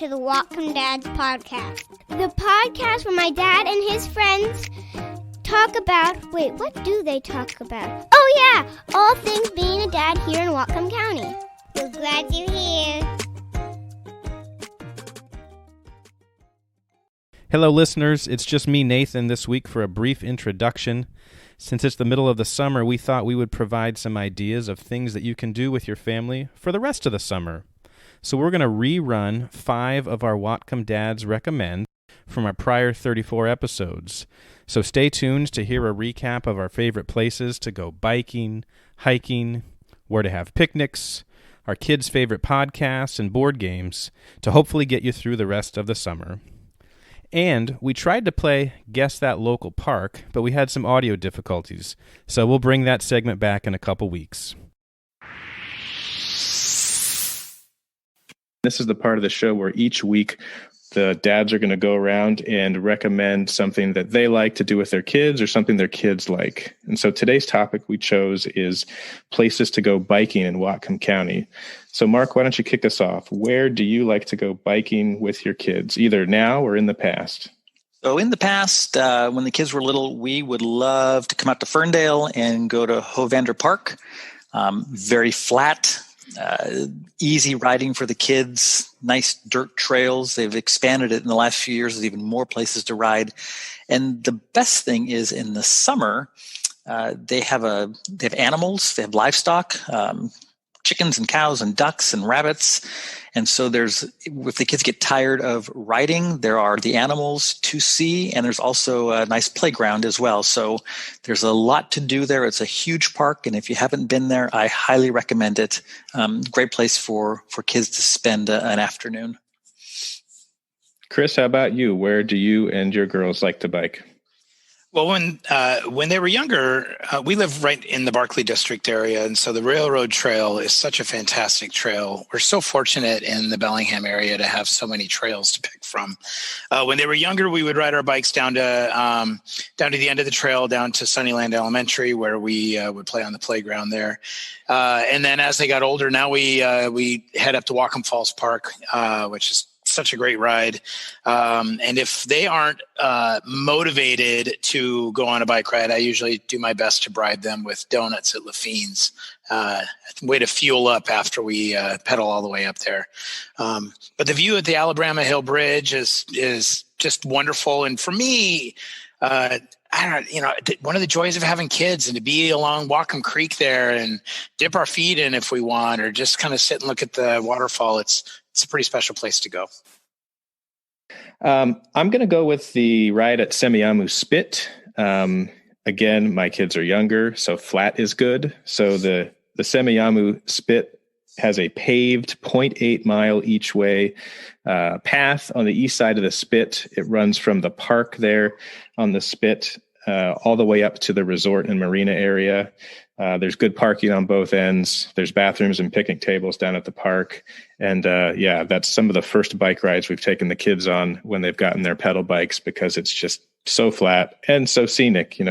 to the Whatcom Dads podcast. The podcast where my dad and his friends talk about... Wait, what do they talk about? Oh, yeah! All things being a dad here in Whatcom County. We're glad you're here. Hello, listeners. It's just me, Nathan, this week for a brief introduction. Since it's the middle of the summer, we thought we would provide some ideas of things that you can do with your family for the rest of the summer. So we're going to rerun 5 of our Whatcom Dads Recommend from our prior 34 episodes. So stay tuned to hear a recap of our favorite places to go biking, hiking, where to have picnics, our kids' favorite podcasts and board games to hopefully get you through the rest of the summer. And we tried to play Guess That Local Park, but we had some audio difficulties, so we'll bring that segment back in a couple weeks. This is the part of the show where each week the dads are going to go around and recommend something that they like to do with their kids or something their kids like. And so today's topic we chose is places to go biking in Whatcom County. So Mark, why don't you kick us off? Where do you like to go biking with your kids, either now or in the past? So in the past, when the kids were little, we would love to come out to Ferndale and go to Hovander Park. Very flat. Easy riding for the kids, nice dirt trails. They've expanded it in the last few years. There's even more places to ride. And the best thing is in the summer, they have animals, they have livestock, chickens and cows and ducks and rabbits. And so if the kids get tired of riding, there are the animals to see, and there's also a nice playground as well. So there's a lot to do there. It's a huge park, and if you haven't been there, I highly recommend it. Great place for kids to spend an afternoon. Chris, how about you? Where do you and your girls like to bike? Well, when they were younger, we live right in the Barkley District area, and so the Railroad Trail is such a fantastic trail. We're so fortunate in the Bellingham area to have so many trails to pick from. When they were younger, we would ride our bikes down to the end of the trail, down to Sunnyland Elementary, where we would play on the playground there. And then as they got older, now we head up to Whatcom Falls Park, which is such a great ride. And if they aren't motivated to go on a bike ride, I usually do my best to bribe them with donuts at Lafine's. Way to fuel up after we pedal all the way up there. But the view at the Alabama Hill Bridge is just wonderful. And for me, one of the joys of having kids and to be along Whatcom Creek there and dip our feet in if we want, or just kind of sit and look at the waterfall. It's a pretty special place to go. I'm going to go with the ride at Semiahmoo Spit. Again, my kids are younger, so flat is good. So the Semiahmoo Spit has a paved 0.8 mile each way path on the east side of the Spit. It runs from the park there on the Spit all the way up to the resort and marina area. There's good parking on both ends. There's bathrooms and picnic tables down at the park. And that's some of the first bike rides we've taken the kids on when they've gotten their pedal bikes, because it's just so flat and so scenic.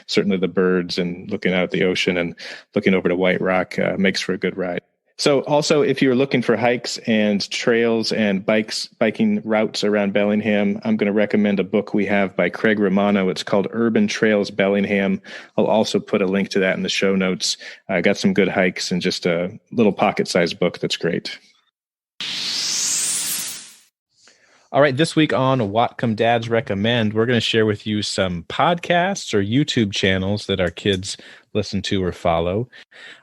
Certainly the birds and looking out at the ocean and looking over to White Rock makes for a good ride. So also, if you're looking for hikes and trails and biking routes around Bellingham, I'm going to recommend a book we have by Craig Romano. It's called Urban Trails Bellingham. I'll also put a link to that in the show notes. I got some good hikes and just a little pocket-sized book that's great. All right, this week on Whatcom Dads Recommend, we're going to share with you some podcasts or YouTube channels that our kids listen to or follow.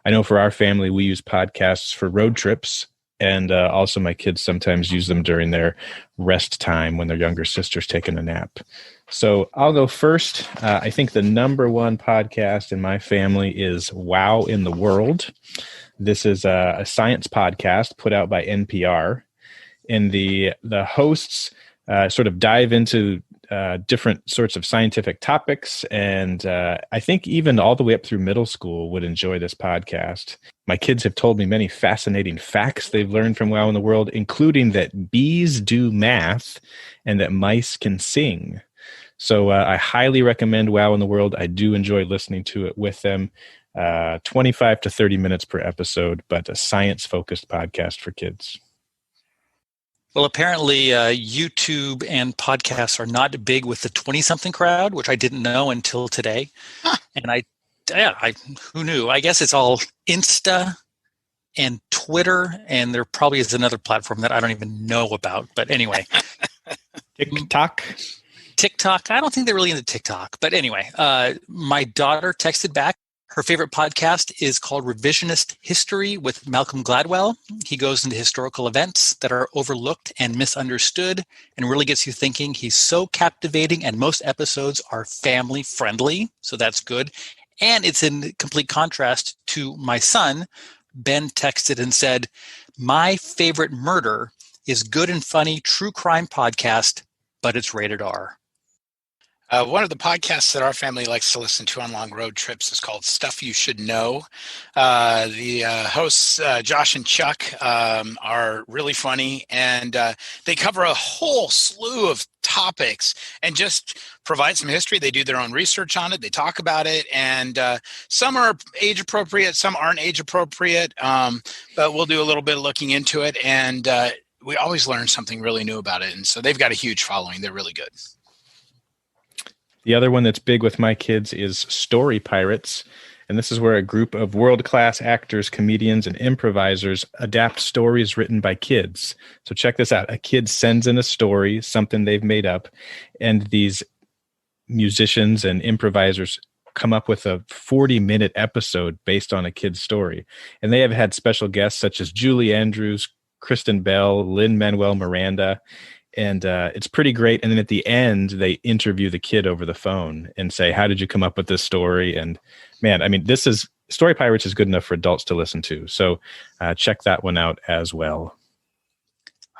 I know for our family, we use podcasts for road trips, and also my kids sometimes use them during their rest time when their younger sister's taking a nap. So I'll go first. I think the number one podcast in my family is Wow in the World. This is a science podcast put out by NPR. And the hosts sort of dive into different sorts of scientific topics. And I think even all the way up through middle school would enjoy this podcast. My kids have told me many fascinating facts they've learned from Wow in the World, including that bees do math and that mice can sing. So I highly recommend Wow in the World. I do enjoy listening to it with them. 25 to 30 minutes per episode, but a science-focused podcast for kids. Well, apparently YouTube and podcasts are not big with the 20-something crowd, which I didn't know until today. Huh. And who knew? I guess it's all Insta and Twitter, and there probably is another platform that I don't even know about. But anyway. TikTok. I don't think they're really into TikTok. But anyway, my daughter texted back. Her favorite podcast is called Revisionist History with Malcolm Gladwell. He goes into historical events that are overlooked and misunderstood and really gets you thinking. He's so captivating, and most episodes are family friendly, so that's good. And it's in complete contrast to my son. Ben texted and said, my favorite murder is good and funny true crime podcast, but it's rated R. One of the podcasts that our family likes to listen to on long road trips is called Stuff You Should Know. The hosts, Josh and Chuck, are really funny, and they cover a whole slew of topics and just provide some history. They do their own research on it. They talk about it, and some are age appropriate, some aren't age appropriate, but we'll do a little bit of looking into it, and we always learn something really new about it. And so they've got a huge following. They're really good. The other one that's big with my kids is Story Pirates. And this is where a group of world-class actors, comedians, and improvisers adapt stories written by kids. So check this out. A kid sends in a story, something they've made up, and these musicians and improvisers come up with a 40-minute episode based on a kid's story. And they have had special guests such as Julie Andrews, Kristen Bell, Lin-Manuel Miranda, and it's pretty great. And then at the end, they interview the kid over the phone and say, how did you come up with this story? And man, I mean, Story Pirates is good enough for adults to listen to. So check that one out as well.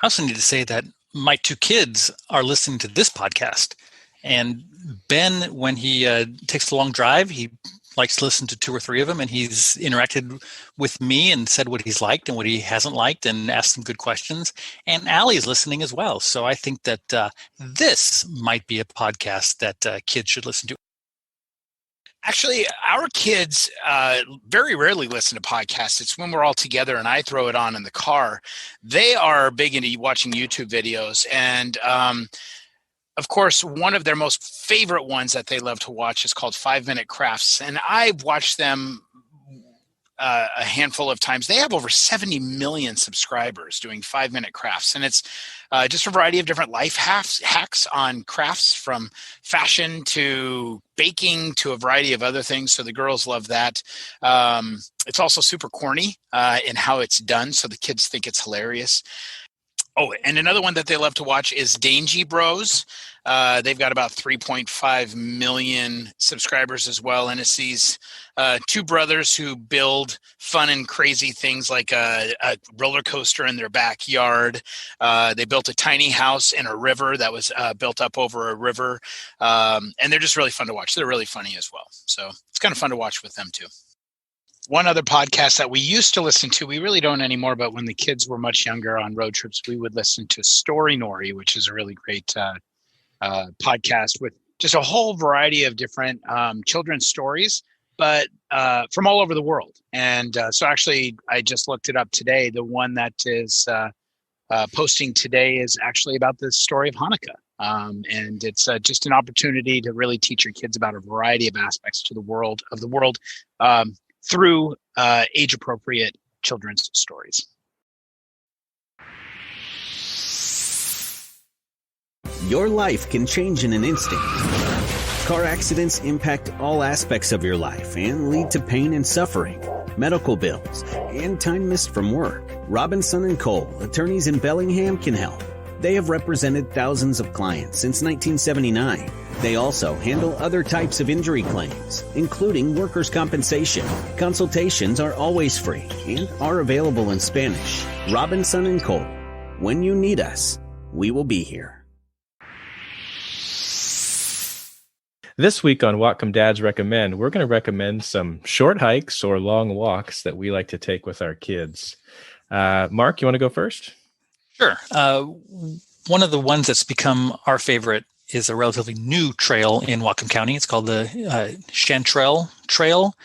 I also need to say that my two kids are listening to this podcast. And Ben, when he takes a long drive, he likes to listen to 2 or 3 of them, and he's interacted with me and said what he's liked and what he hasn't liked and asked some good questions. And Allie is listening as well. So I think that this might be a podcast that kids should listen to. Actually, our kids very rarely listen to podcasts. It's when we're all together and I throw it on in the car. They are big into watching YouTube videos. And of course, one of their most favorite ones that they love to watch is called 5-Minute Crafts. And I've watched them a handful of times. They have over 70 million subscribers doing 5-Minute Crafts. And it's just a variety of different life hacks on crafts, from fashion to baking to a variety of other things. So the girls love that. It's also super corny in how it's done, so the kids think it's hilarious. Oh, and another one that they love to watch is Dangy Bros. They've got about 3.5 million subscribers as well. And it's these 2 brothers who build fun and crazy things like a roller coaster in their backyard. They built a tiny house in a river that was built up over a river. And they're just really fun to watch. They're really funny as well. So it's kind of fun to watch with them too. One other podcast that we used to listen to, we really don't anymore, but when the kids were much younger on road trips, we would listen to Story Nori, which is a really great podcast with just a whole variety of different children's stories, but from all over the world. And so actually, I just looked it up today. The one that is posting today is actually about the story of Hanukkah. And it's just an opportunity to really teach your kids about a variety of aspects of the world through age-appropriate children's stories. Your life can change in an instant. Car accidents impact all aspects of your life and lead to pain and suffering, medical bills, and time missed from work. Robinson & Kole, attorneys in Bellingham, can help. They have represented thousands of clients since 1979. They also handle other types of injury claims, including workers' compensation. Consultations are always free and are available in Spanish. Robinson & Cole. When you need us, we will be here. This week on Whatcom Dads Recommend, we're going to recommend some short hikes or long walks that we like to take with our kids. Mark, you want to go first? Sure. One of the ones that's become our favorite is a relatively new trail in Whatcom County. It's called the Chantrell Trail,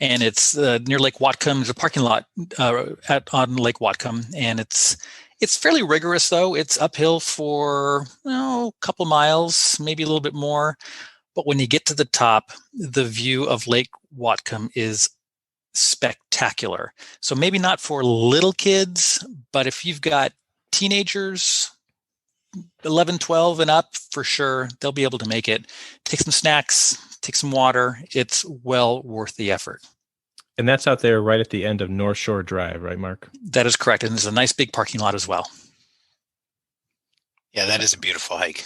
and it's near Lake Whatcom. There's a parking lot on Lake Whatcom, and it's It's fairly rigorous, though. It's uphill for a couple miles, maybe a little bit more. But when you get to the top, the view of Lake Whatcom is spectacular. So maybe not for little kids, but if you've got teenagers, 11, 12 and up, for sure, they'll be able to make it. Take some snacks, take some water. It's well worth the effort. And that's out there right at the end of North Shore Drive, right, Mark? That is correct. And there's a nice big parking lot as well. Yeah, that is a beautiful hike.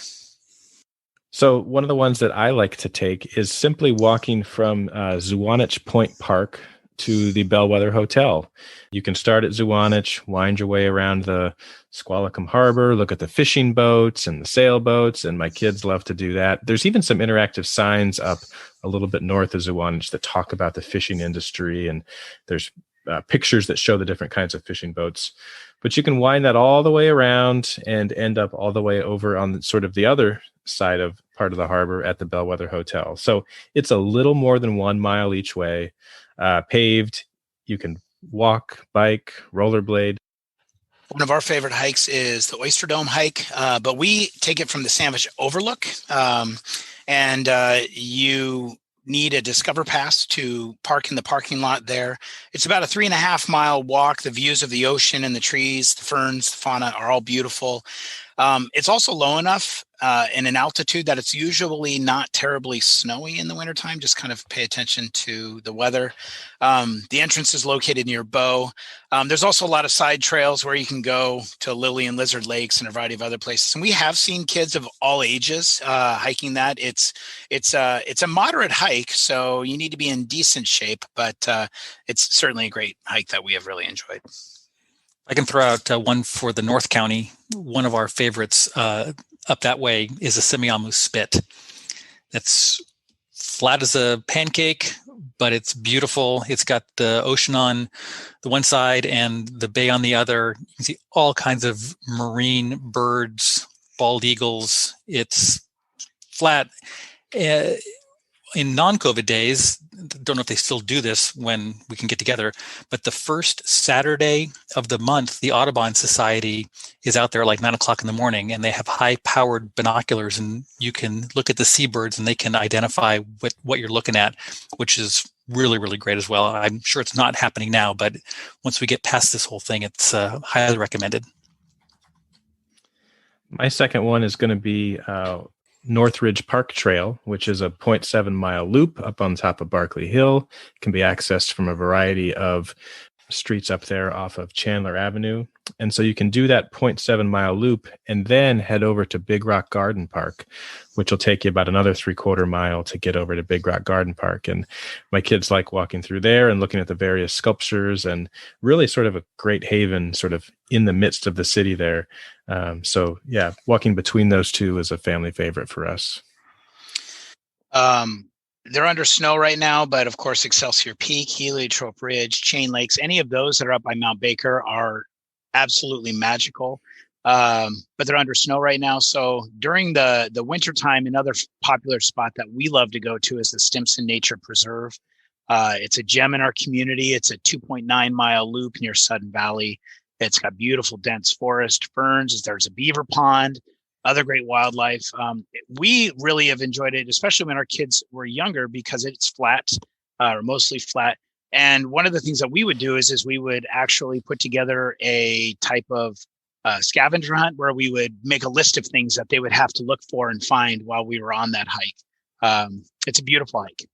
So one of the ones that I like to take is simply walking from Zwanich Point Park to the Bellwether Hotel. You can start at Zwanich, wind your way around the Squalicum Harbor, look at the fishing boats and the sailboats, and my kids love to do that. There's even some interactive signs up a little bit north of Zwanich that talk about the fishing industry, and there's pictures that show the different kinds of fishing boats. But you can wind that all the way around and end up all the way over on sort of the other side of part of the harbor at the Bellwether Hotel. So it's a little more than 1 mile each way, paved. You can walk, bike, rollerblade. One of our favorite hikes is the Oyster Dome hike, but we take it from the Sandwich Overlook, and you need a Discover Pass to park in the parking lot there. It's about a 3.5 mile walk. The views of the ocean and the trees, the ferns, the fauna are all beautiful. It's also low enough in an altitude that it's usually not terribly snowy in the wintertime. Just kind of pay attention to the weather. The entrance is located near Bow. There's also a lot of side trails where you can go to Lily and Lizard Lakes and a variety of other places. And we have seen kids of all ages hiking that. It's a moderate hike, so you need to be in decent shape, but it's certainly a great hike that we have really enjoyed. I can throw out one for the North County. One of our favorites up that way is the Semiahmoo Spit. It's flat as a pancake, but it's beautiful. It's got the ocean on the one side and the bay on the other. You can see all kinds of marine birds, bald eagles. It's flat. In non-COVID days, don't know if they still do this when we can get together, but the first Saturday of the month, the Audubon Society is out there like 9 o'clock in the morning, and they have high-powered binoculars, and you can look at the seabirds, and they can identify what you're looking at, which is really, really great as well. I'm sure it's not happening now, but once we get past this whole thing, it's highly recommended. My second one is going to be Northridge Park Trail, which is a 0.7 mile loop up on top of Barkley Hill. It can be accessed from a variety of streets up there off of Chandler Avenue. And so you can do that 0.7 mile loop and then head over to Big Rock Garden Park, which will take you about another 3/4 mile to get over to Big Rock Garden Park. And my kids like walking through there and looking at the various sculptures, and really sort of a great haven sort of in the midst of the city there. So yeah, walking between those two is a family favorite for us. They're under snow right now, but of course, Excelsior Peak, Heliotrope Ridge, Chain Lakes, any of those that are up by Mount Baker are absolutely magical. But they're under snow right now. So during the winter time, another popular spot that we love to go to is the Stimson Nature Preserve. It's a gem in our community. It's a 2.9 mile loop near Sudden Valley. It's got beautiful dense forest, ferns. There's a beaver pond, other great wildlife. We really have enjoyed it, especially when our kids were younger, because it's flat, or mostly flat. And one of the things that we would do is we would actually put together a type of scavenger hunt where we would make a list of things that they would have to look for and find while we were on that hike. It's a beautiful hike.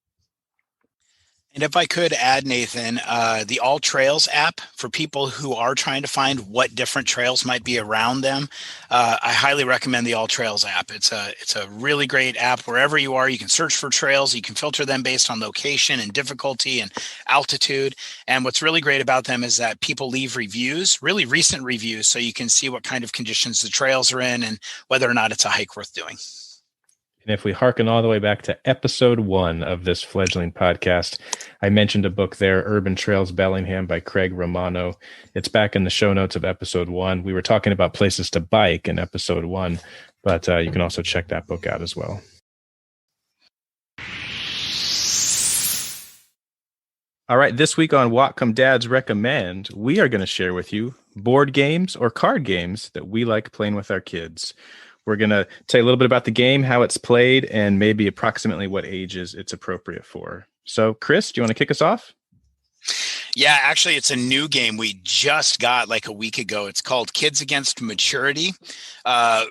And if I could add, Nathan, the All Trails app for people who are trying to find what different trails might be around them, I highly recommend the All Trails app. It's a really great app. Wherever you are, you can search for trails. You can filter them based on location and difficulty and altitude. And what's really great about them is that people leave reviews, really recent reviews, so you can see what kind of conditions the trails are in and whether or not it's a hike worth doing. And if we hearken all the way back to episode 1 of this fledgling podcast, I mentioned a book there, Urban Trails Bellingham by Craig Romano. It's back in the show notes of episode 1. We were talking about places to bike in episode 1, but you can also check that book out as well. All right, this week on Whatcom Dads Recommend, we are going to share with you board games or card games that we like playing with our kids. We're going to tell you a little bit about the game, how it's played, and maybe approximately what ages it's appropriate for. So, Chris, do you want to kick us off? Yeah, actually, it's a new game we just got like a week ago. It's called Kids Against Maturity.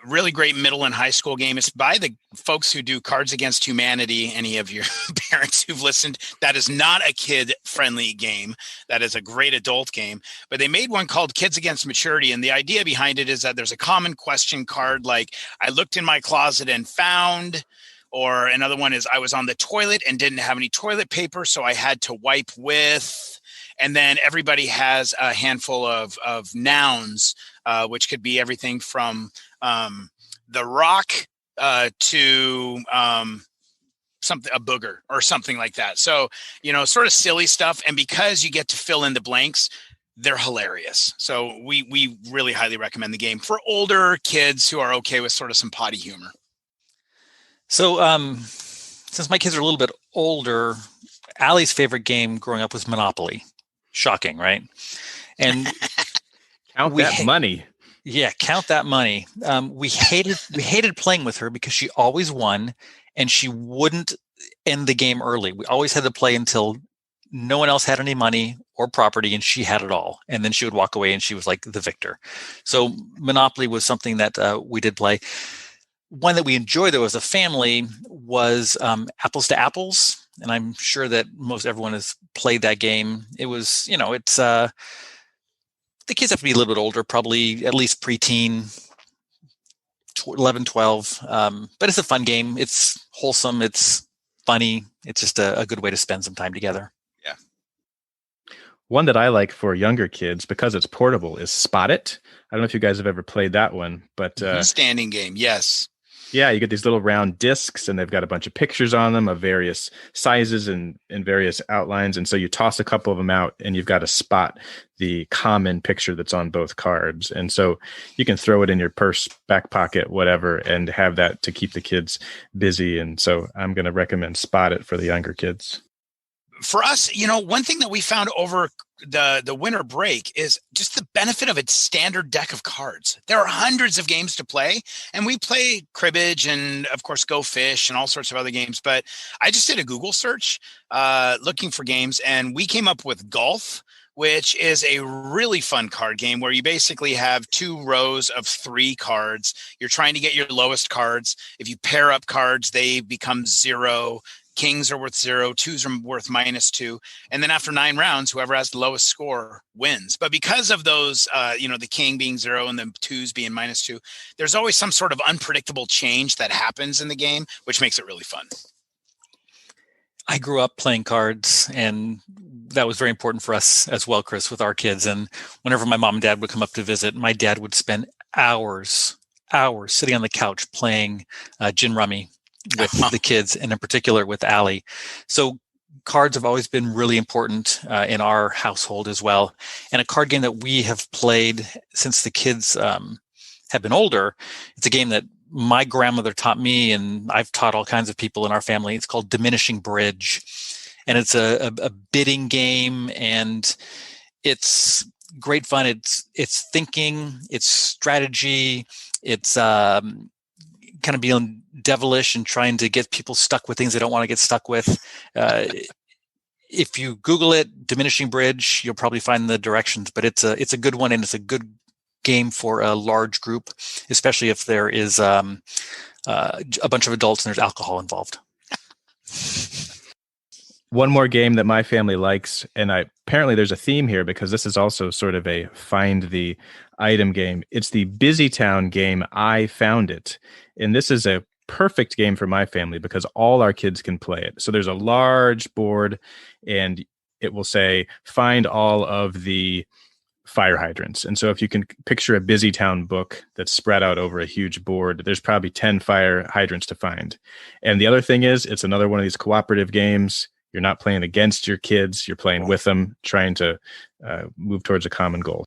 Really great middle and high school game. It's by the folks who do Cards Against Humanity. Any of your parents who've listened, that is not a kid-friendly game. That is a great adult game. But they made one called Kids Against Maturity, and the idea behind it is that there's a common question card like, I looked in my closet and found... Or another one is I was on the toilet and didn't have any toilet paper, so I had to wipe with. And then everybody has a handful of nouns, which could be everything from the rock to something, a booger or something like that. So, sort of silly stuff. And because you get to fill in the blanks, they're hilarious. So we really highly recommend the game for older kids who are okay with sort of some potty humor. So since my kids are a little bit older, Allie's favorite game growing up was Monopoly. Shocking, right? And count that money. Yeah, count that money. We hated playing with her because she always won and she wouldn't end the game early. We always had to play until no one else had any money or property and she had it all. And then she would walk away and she was like the victor. So Monopoly was something that we did play. One that we enjoyed, though, as a family was Apples to Apples. And I'm sure that most everyone has played that game. It was, it's the kids have to be a little bit older, probably at least preteen, 11, 12. But it's a fun game. It's wholesome. It's funny. It's just a good way to spend some time together. Yeah. One that I like for younger kids, because it's portable, is Spot It. I don't know if you guys have ever played that one, but standing game. Yes. Yeah, you get these little round discs and they've got a bunch of pictures on them of various sizes and various outlines. And so you toss a couple of them out and you've got to spot the common picture that's on both cards. And so you can throw it in your purse, back pocket, whatever, and have that to keep the kids busy. And so I'm going to recommend Spot It for the younger kids. For us, one thing that we found over the winter break is just the benefit of its standard deck of cards. There are hundreds of games to play, and we play cribbage and, of course, Go Fish and all sorts of other games. But I just did a Google search looking for games, and we came up with Golf, which is a really fun card game where you basically have 2 rows of 3 cards. You're trying to get your lowest cards. If you pair up cards, they become 0. Kings are worth 0, 2s are worth -2. And then after 9 rounds, whoever has the lowest score wins. But because of those, the king being 0 and the 2s being -2, there's always some sort of unpredictable change that happens in the game, which makes it really fun. I grew up playing cards, and that was very important for us as well, Chris, with our kids. And whenever my mom and dad would come up to visit, my dad would spend hours sitting on the couch playing gin rummy with the kids, and in particular with Allie. So cards have always been really important in our household as well. And a card game that we have played since the kids have been older, it's a game that my grandmother taught me, and I've taught all kinds of people in our family. It's called Diminishing Bridge. And it's a bidding game, and it's great fun. It's thinking, it's strategy, it's kind of being devilish and trying to get people stuck with things they don't want to get stuck with. If you Google it, Diminishing Bridge, you'll probably find the directions, but it's a good one, and it's a good game for a large group, especially if there is a bunch of adults and there's alcohol involved. One more game that my family likes, and apparently there's a theme here because this is also sort of a find the item game. It's the Busy Town game, I Found It. And this is a perfect game for my family because all our kids can play it. So there's a large board, and it will say, find all of the fire hydrants. And so if you can picture a Busy Town book that's spread out over a huge board, there's probably 10 fire hydrants to find. And the other thing is, it's another one of these cooperative games. You're not playing against your kids. You're playing with them, trying to move towards a common goal.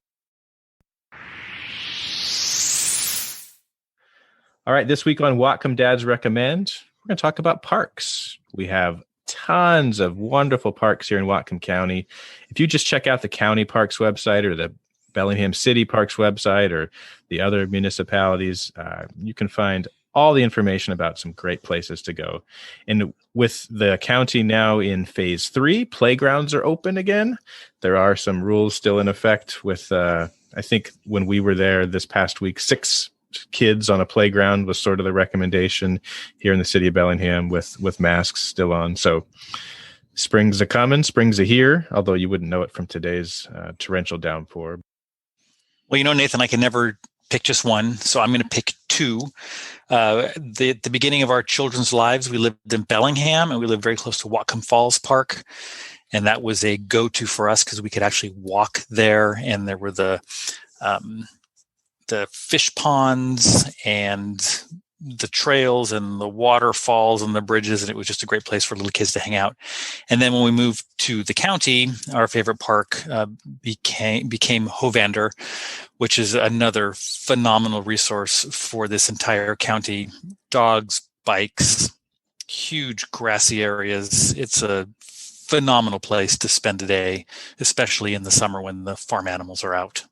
All right, this week on Whatcom Dads Recommend, we're going to talk about parks. We have tons of wonderful parks here in Whatcom County. If you just check out the county parks website or the Bellingham City Parks website or the other municipalities, you can find all the information about some great places to go. And with the county now in phase 3, playgrounds are open again. There are some rules still in effect with, I think when we were there this past week, 6 kids on a playground was sort of the recommendation here in the city of Bellingham with masks still on. So spring's a coming, spring's a here, although you wouldn't know it from today's torrential downpour. Well, Nathan, I can never pick just one, so I'm going to pick 2. At the beginning of our children's lives, we lived in Bellingham, and we lived very close to Whatcom Falls Park, and that was a go-to for us because we could actually walk there, and there were the fish ponds and the trails and the waterfalls and the bridges, and it was just a great place for little kids to hang out. And then when we moved to the county, our favorite park became Hovander, which is another phenomenal resource for this entire county. Dogs, bikes, huge grassy areas. It's a phenomenal place to spend a day, especially in the summer when the farm animals are out.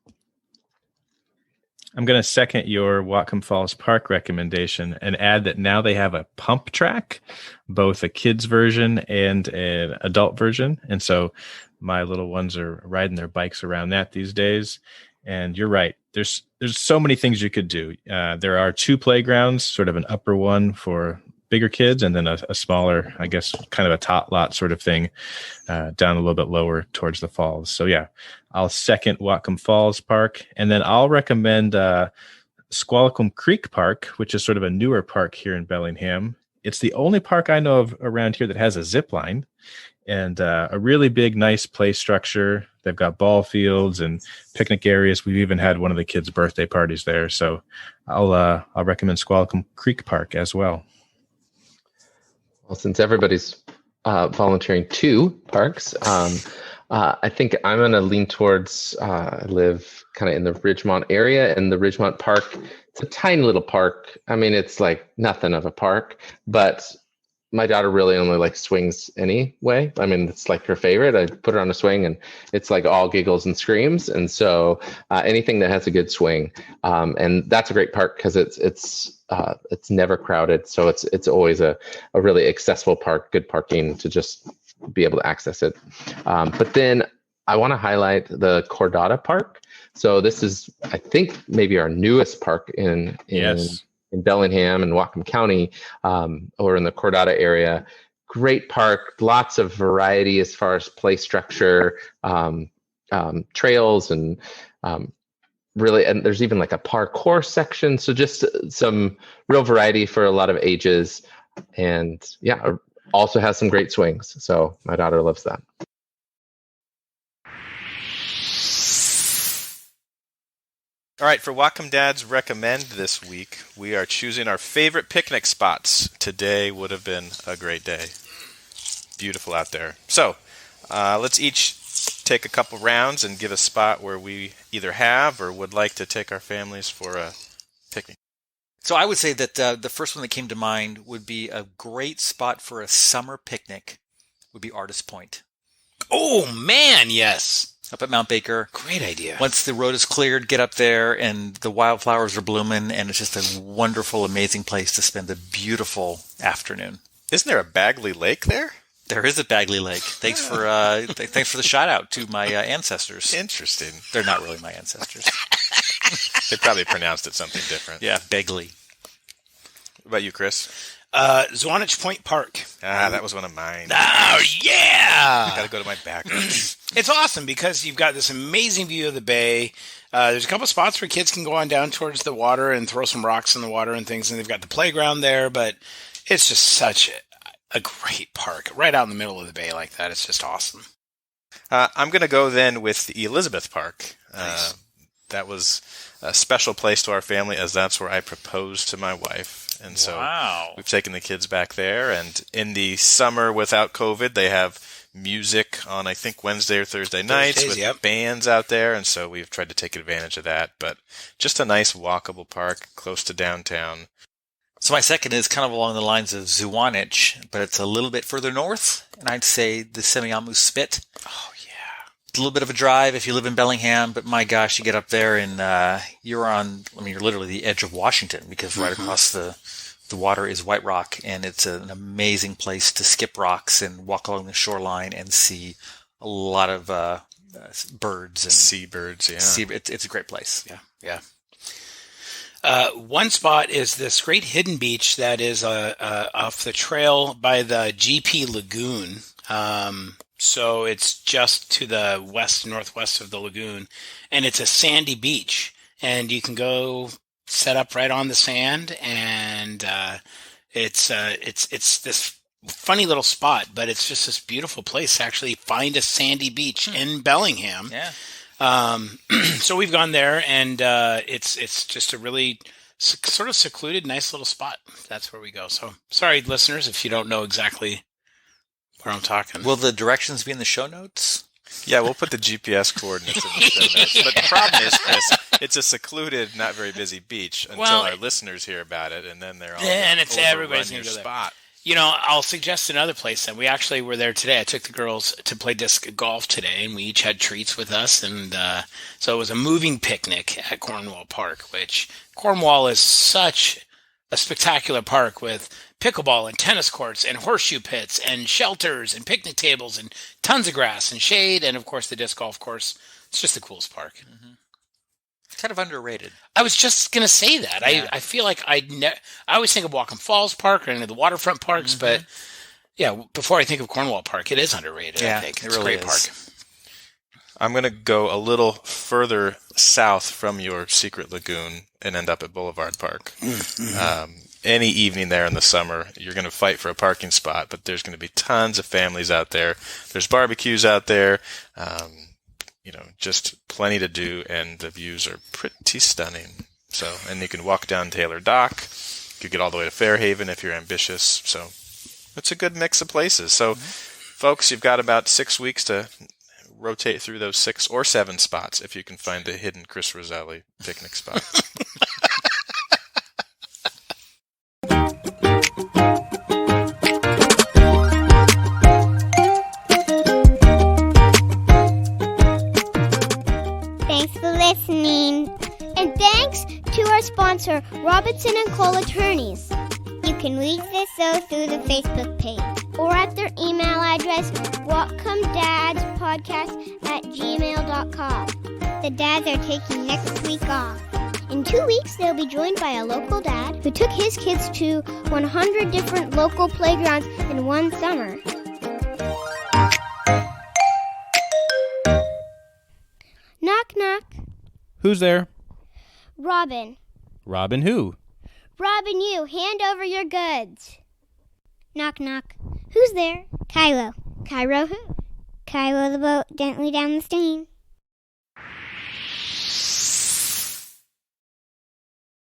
I'm going to second your Whatcom Falls Park recommendation and add that now they have a pump track, both a kids version and an adult version. And so my little ones are riding their bikes around that these days. And you're right. There's so many things you could do. There are 2 playgrounds, sort of an upper one for bigger kids and then a smaller, I guess, kind of a tot lot sort of thing down a little bit lower towards the falls. So yeah, I'll second Whatcom Falls Park. And then I'll recommend Squalicum Creek Park, which is sort of a newer park here in Bellingham. It's the only park I know of around here that has a zip line and a really big, nice play structure. They've got ball fields and picnic areas. We've even had one of the kids' birthday parties there. So I'll recommend Squalicum Creek Park as well. Well, since everybody's volunteering 2 parks, I think I'm going to lean towards, I live kind of in the Ridgemont area, and the Ridgemont Park, it's a tiny little park. I mean, it's like nothing of a park, but my daughter really only likes swings anyway. I mean, it's like her favorite. I put her on a swing and it's like all giggles and screams. And so anything that has a good swing, and that's a great park because it's never crowded. So it's always a really accessible park, good parking to just be able to access it. But then I want to highlight the Cordata Park. So this is, I think, maybe our newest park in Bellingham and Whatcom County, or in the Cordata area. Great park, lots of variety as far as play structure, trails, and really, and there's even like a parkour section. So just some real variety for a lot of ages. And yeah, also has some great swings. So my daughter loves that. All right, for Whatcom Dad's Recommend this week, we are choosing our favorite picnic spots. Today would have been a great day. Beautiful out there. So let's each take a couple rounds and give a spot where we either have or would like to take our families for a picnic. So I would say that the first one that came to mind would be a great spot for a summer picnic would be Artist Point. Oh, man, yes. Up at Mount Baker. Great idea. Once the road is cleared, get up there and the wildflowers are blooming, and it's just a wonderful, amazing place to spend a beautiful afternoon. Isn't there a Bagley Lake there? There is a Bagley Lake. Thanks for the shout out to my ancestors. Interesting. They're not really my ancestors. They probably pronounced it something different. Yeah, Bagley. What about you, Chris? Zwanich Point Park. That was one of mine. Oh, yeah! I got to go to my backwards. It's awesome because you've got this amazing view of the bay. There's a couple spots where kids can go on down towards the water and throw some rocks in the water and things, and they've got the playground there, but it's just such a great park right out in the middle of the bay like that. It's just awesome. I'm going to go then with the Elizabeth Park. Nice. That was a special place to our family as that's where I proposed to my wife. And so we've taken the kids back there. And in the summer without COVID, they have music on, I think, Wednesday or Thursday nights with bands out there. And so we've tried to take advantage of that. But just a nice walkable park close to downtown. So my second is kind of along the lines of Zwanich, but it's a little bit further north. And I'd say the Semiahmoo Spit. Oh, yeah. a little bit of a drive if you live in Bellingham, but my gosh, you get up there and you're literally the edge of Washington, because right across the water is White Rock, and it's an amazing place to skip rocks and walk along the shoreline and see a lot of birds and seabirds. Yeah, it's a great place. Yeah. One spot is this great hidden beach that is off the trail by the GP Lagoon. So it's just to the northwest of the lagoon, and it's a sandy beach, and you can go set up right on the sand, and it's this funny little spot, but it's just this beautiful place to actually find a sandy beach in Bellingham. Yeah. So we've gone there, and it's just a really sort of secluded, nice little spot. That's where we go. So sorry, listeners, if you don't know exactly where I'm talking. Will the directions be in the show notes? Yeah, we'll put the GPS coordinates in the show notes. But the problem is, Chris, it's a secluded, not very busy beach until our listeners hear about it, and then they're all and it's everybody's going to go there. Spot. You know, I'll suggest another place. And we actually were there today. I took the girls to play disc golf today, and we each had treats with us. And so it was a moving picnic at Cornwall Park, which Cornwall is such a spectacular park with pickleball and tennis courts and horseshoe pits and shelters and picnic tables and tons of grass and shade. And, of course, the disc golf course. It's just the coolest park. Mm-hmm. Kind of underrated. I was just going to say that. Yeah. I feel like I always think of Whatcom Falls Park or any of the waterfront parks, but before I think of Cornwall Park, it is underrated, I think. It's really a great park. I'm going to go a little further south from your secret lagoon and end up at Boulevard Park. Any evening there in the summer, you're going to fight for a parking spot, but there's going to be tons of families out there. There's barbecues out there. Just plenty to do, and the views are pretty stunning. So, and you can walk down Taylor Dock. You could get all the way to Fairhaven if you're ambitious. So, it's a good mix of places. So, folks, you've got about 6 weeks to rotate through those 6 or 7 spots if you can find the hidden Chris Roselli picnic spot. Listening. And thanks to our sponsor, Robinson & Kole Attorneys. You can reach this show through the Facebook page or at their email address, whatcomdadspodcast@gmail.com. The dads are taking next week off. In 2 weeks, they'll be joined by a local dad who took his kids to 100 different local playgrounds in one summer. Knock, knock. Who's there? Robin. Robin who? Robin, you. Hand over your goods. Knock, knock. Who's there? Kylo. Kylo who? Kylo the boat gently down the stream.